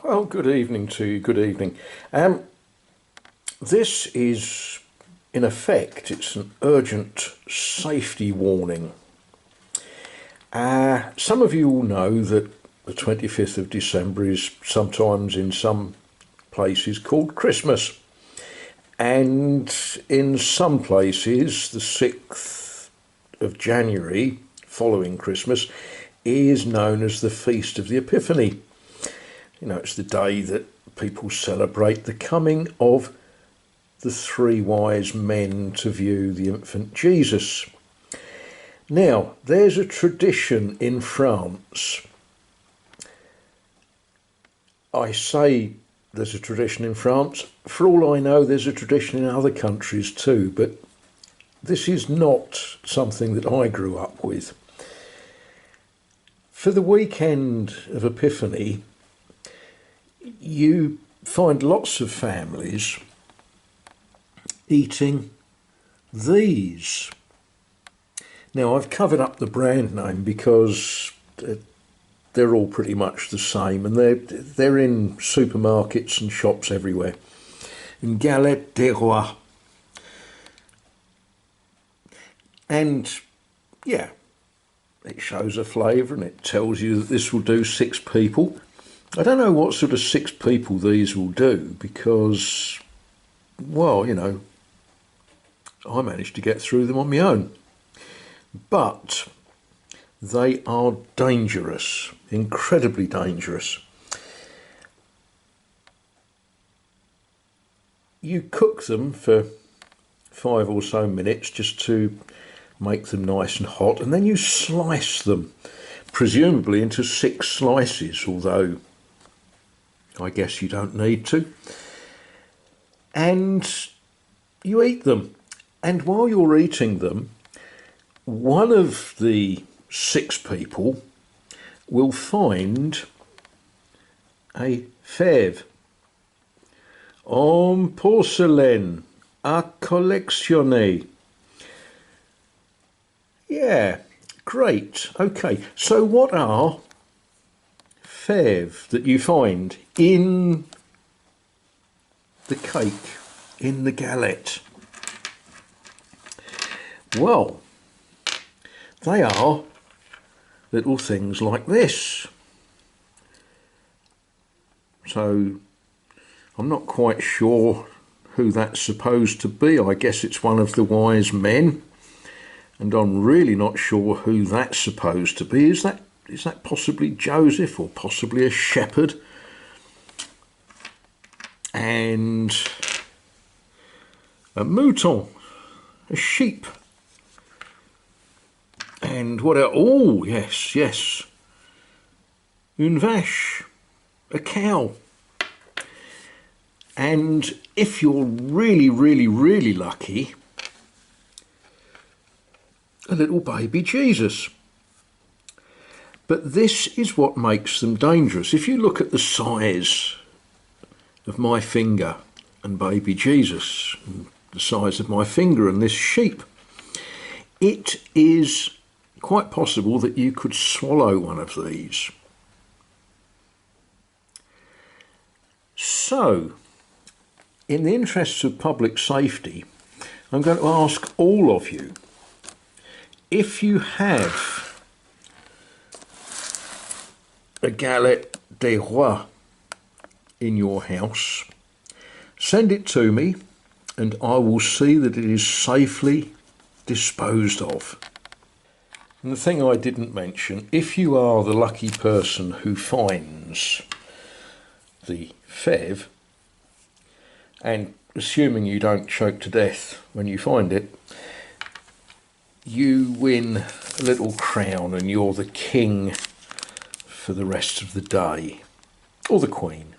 Well, good evening to you. Good evening. This is, in effect, it's an urgent safety warning. Some of you will know that the 25th of December is sometimes in some places called Christmas. And in some places, the 6th of January, following Christmas, is known as the Feast of the Epiphany. You know, it's the day that people celebrate the coming of the three wise men to view the infant Jesus. Now, there's a tradition in France. I say there's a tradition in France. For all I know, there's a tradition in other countries too, but this is not something that I grew up with. For the weekend of Epiphany, you find lots of families eating these. Now, I've covered up the brand name because they're all pretty much the same, and they're in supermarkets and shops everywhere. And Galette des Rois. And yeah, it shows a flavour and it tells you that this will do 6 people. I don't know what sort of 6 people these will do because, well, you know, I managed to get through them on my own. But they are dangerous, incredibly dangerous. You cook them for 5 or so minutes just to make them nice and hot, and then you slice them, presumably into 6 slices, although I guess you don't need to. And you eat them. And while you're eating them, one of the 6 people will find a fève en porcelaine à collectionner. Yeah, great. Okay, so what are fèves that you find in the cake, in the galette? Well, they are little things like this. So I'm not quite sure who that's supposed to be. I guess it's one of the wise men, and I'm really not sure who that's supposed to be. Is that possibly Joseph, or possibly a shepherd? And a mouton, a sheep. And what else? Oh, yes. Une vache, a cow. And if you're really, really, really lucky, a little baby Jesus. But this is what makes them dangerous. If you look at the size of my finger and baby Jesus, and the size of my finger and this sheep, it is quite possible that you could swallow one of these. So, in the interests of public safety, I'm going to ask all of you, if you have a galette des rois in your house, send it to me and I will see that it is safely disposed of. And the thing I didn't mention, if you are the lucky person who finds the fève, and assuming you don't choke to death when you find it, you win a little crown and you're the king for the rest of the day, or the queen.